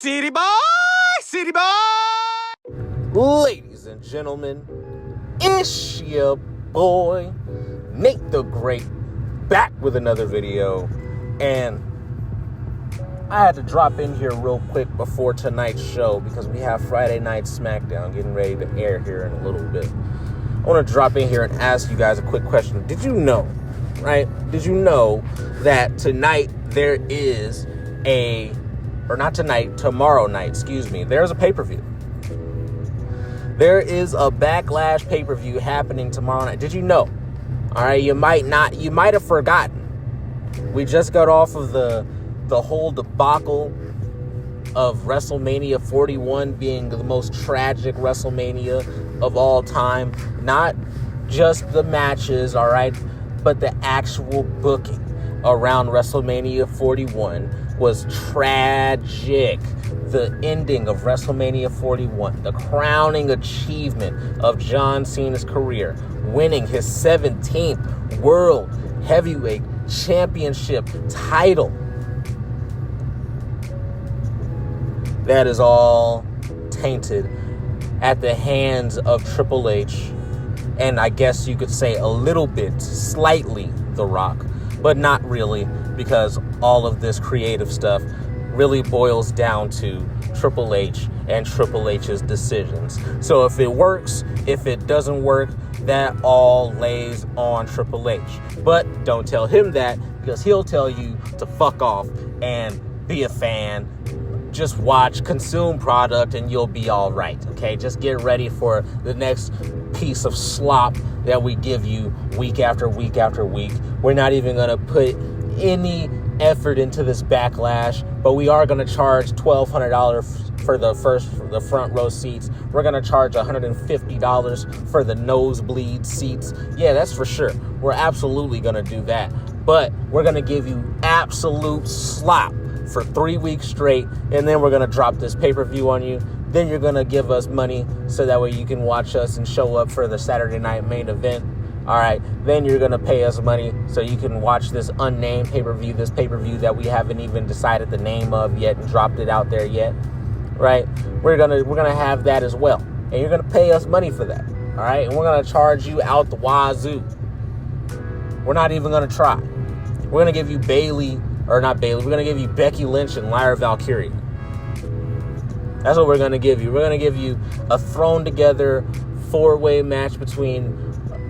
City boy, city boy. Ladies and gentlemen, it's your boy, Nate the Great, back with another video. And I had to drop in here real quick before tonight's show because we have Friday Night SmackDown getting ready to air here in a little bit. I want to drop in here and ask you guys a quick question. Did you know, right? Did you know that tonight there is tomorrow night, there's a pay-per-view. There is a Backlash pay-per-view happening tomorrow night. Did you know? All right, you might have forgotten. We just got off of the whole debacle of WrestleMania 41 being the most tragic WrestleMania of all time. Not just the matches, all right, but the actual booking around WrestleMania 41 was tragic. The ending of WrestleMania 41, the crowning achievement of John Cena's career, winning his 17th World Heavyweight Championship title. That is all tainted at the hands of Triple H, and I guess you could say a little bit, slightly, The Rock, but not really, because all of this creative stuff really boils down to Triple H and Triple H's decisions. So if it works, if it doesn't work, that all lays on Triple H. But don't tell him that, because he'll tell you to fuck off and be a fan. Just watch, consume product, and you'll be all right, okay? Just get ready for the next piece of slop that we give you week after week after week. We're not even going to put any effort into this Backlash, but we are going to charge $1,200 for the front row seats. We're going to charge $150 for the nosebleed seats. Yeah, that's for sure. We're absolutely going to do that. But we're going to give you absolute slop for 3 weeks straight, and then we're going to drop this pay-per-view on you. Then you're going to give us money so that way you can watch us and show up for the Saturday night main event. All right, then you're going to pay us money so you can watch this unnamed pay-per-view, this pay-per-view that we haven't even decided the name of yet and dropped it out there yet, right? We're going to have that as well, and you're going to pay us money for that, all right? And we're going to charge you out the wazoo. We're not even going to try. We're going to give you we're going to give you Becky Lynch and Lyra Valkyria. That's what we're going to give you. We're going to give you a thrown-together four-way match between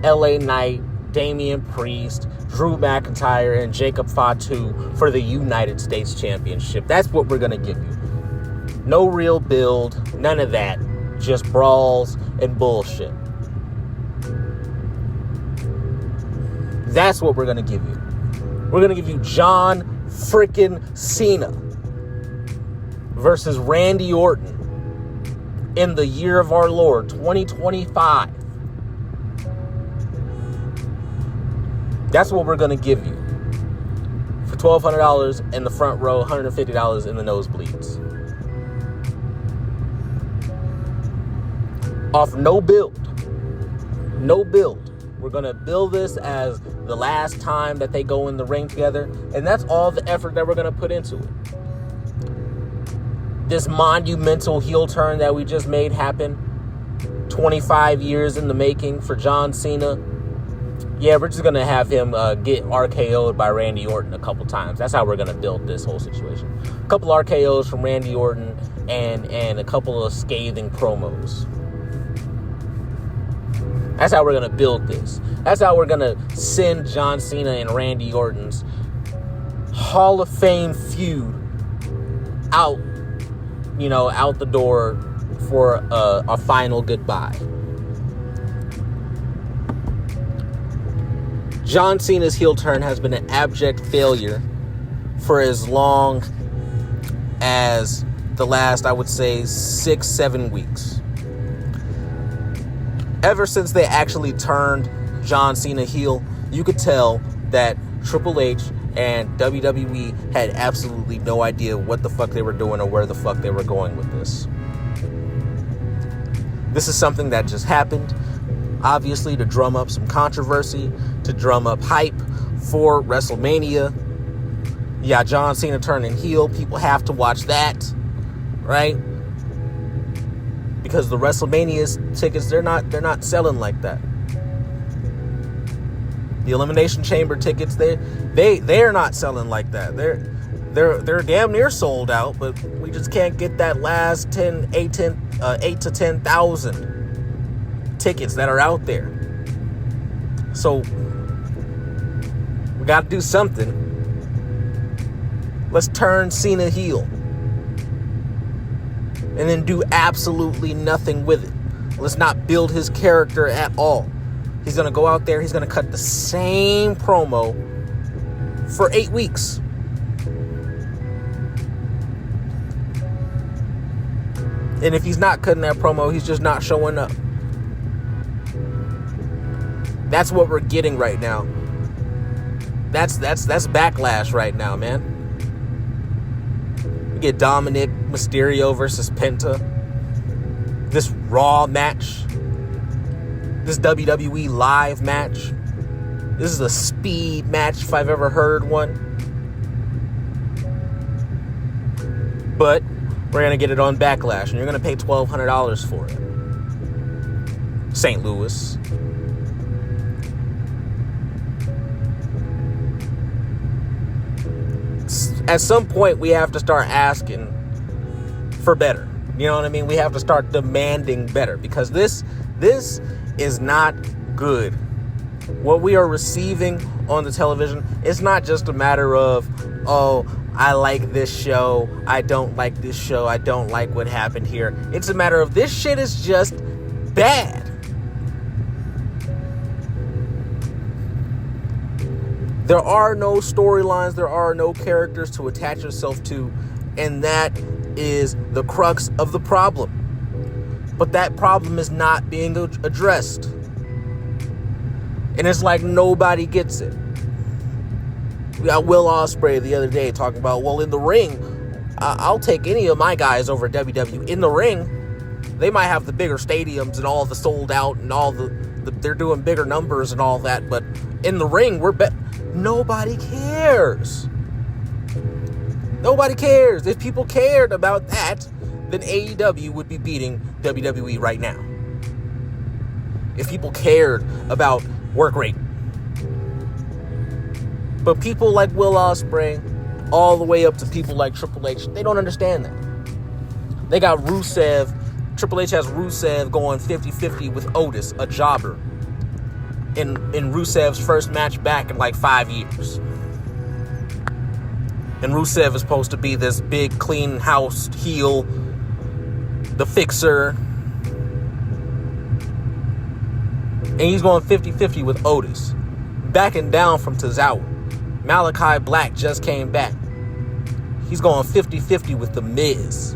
LA Knight, Damian Priest, Drew McIntyre, and Jacob Fatu for the United States Championship. That's what we're going to give you. No real build, none of that. Just brawls and bullshit. That's what we're going to give you. We're going to give you John freaking Cena versus Randy Orton in the year of our Lord, 2025. That's what we're going to give you for $1,200 in the front row, $150 in the nosebleeds. Off no build. No build. We're going to build this as the last time that they go in the ring together, and that's all the effort that we're going to put into it. This monumental heel turn that we just made happen, 25 years in the making for John Cena. Yeah, we're just going to have him get RKO'd by Randy Orton a couple times. That's how we're going to build this whole situation. A couple RKOs from Randy Orton and a couple of scathing promos. That's how we're going to build this. That's how we're going to send John Cena and Randy Orton's Hall of Fame feud out the door for a final goodbye. John Cena's heel turn has been an abject failure for as long as the last, I would say, 6-7 weeks. Ever since they actually turned John Cena heel, you could tell that Triple H and WWE had absolutely no idea what the fuck they were doing or where the fuck they were going with this. This is something that just happened, obviously, to drum up some controversy, to drum up hype for WrestleMania. Yeah, John Cena turning heel. People have to watch that, right? Because the WrestleMania tickets, they're not selling like that. The Elimination Chamber tickets, they're not selling like that. They're damn near sold out, but we just can't get that last 8 to 10,000 tickets that are out there. So we got to do something. Let's turn Cena heel and then do absolutely nothing with it. Let's not build his character at all. He's going to go out there, he's going to cut the same promo for 8 weeks. And if he's not cutting that promo, he's just not showing up. That's what we're getting right now. That's Backlash right now, man. We get Dominic Mysterio versus Penta. This Raw match. This WWE live match. This is a speed match if I've ever heard one. But we're going to get it on Backlash, and you're going to pay $1,200 for it. St. Louis. At some point, we have to start asking for better. You know what I mean? We have to start demanding better, because this is not good. What we are receiving on the television, it's not just a matter of, oh, I like this show, I don't like this show, I don't like what happened here. It's a matter of, this shit is just bad. There are no storylines, there are no characters to attach yourself to, and that is the crux of the problem. But that problem is not being addressed. And it's like nobody gets it. We got Will Ospreay the other day talking about, well, in the ring, I'll take any of my guys over WWE. In the ring, they might have the bigger stadiums and all the sold out and all they're doing bigger numbers and all that, but in the ring, nobody cares. Nobody cares. If people cared about that, then AEW would be beating WWE right now. If people cared about work rate. But people like Will Ospreay, all the way up to people like Triple H, they don't understand that. They got Rusev. Triple H has Rusev going 50-50 with Otis, a jobber, in Rusev's first match back in like 5 years. And Rusev is supposed to be this big, clean house heel, the fixer. And he's going 50-50 with Otis, backing down from Tozawa. Malachi Black just came back. He's going 50-50 with The Miz.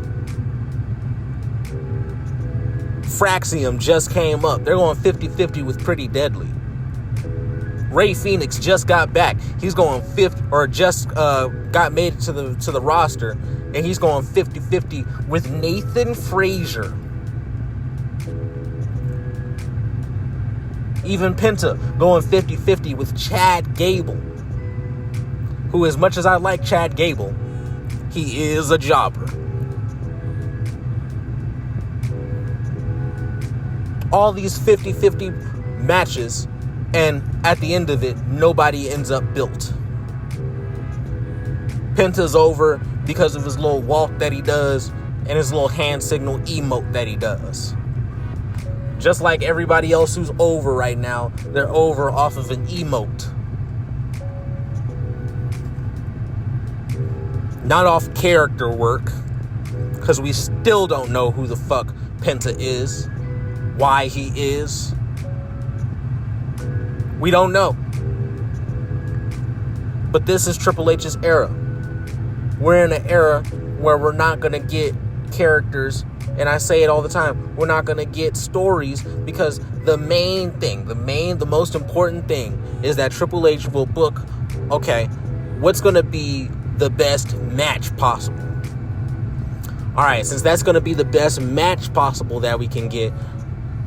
Fraxium just came up. They're going 50-50 with Pretty Deadly. Ray Phoenix just got back. He's going got made it to the roster, and he's going 50-50 with Nathan Frazier. Even Penta going 50-50 with Chad Gable, who, as much as I like Chad Gable, he is a jobber. All these 50-50 matches, and at the end of it, nobody ends up built. Penta's over because of his little walk that he does and his little hand signal emote that he does. Just like everybody else who's over right now, they're over off of an emote. Not off character work, because we still don't know who the fuck Penta is, why he is. We don't know. But this is Triple H's era. We're in an era where we're not going to get characters, and I say it all the time, we're not going to get stories, because the main thing, the most important thing is that Triple H will book, okay, what's going to be the best match possible? All right, since that's going to be the best match possible that we can get,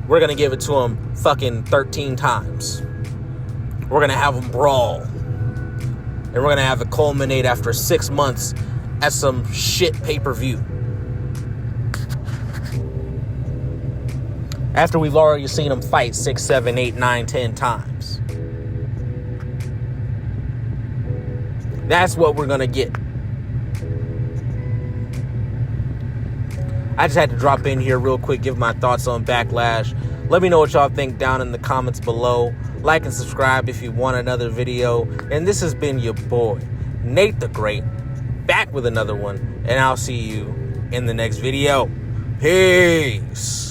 we're going to give it to him fucking 13 times. We're going to have him brawl. And we're going to have it culminate after 6 months at some shit pay-per-view. After we've already seen him fight 6, 7, 8, 9, 10 times. That's what we're going to get. I just had to drop in here real quick, give my thoughts on Backlash. Let me know what y'all think down in the comments below. Like and subscribe if you want another video. And this has been your boy, Nate the Great, back with another one. And I'll see you in the next video. Peace.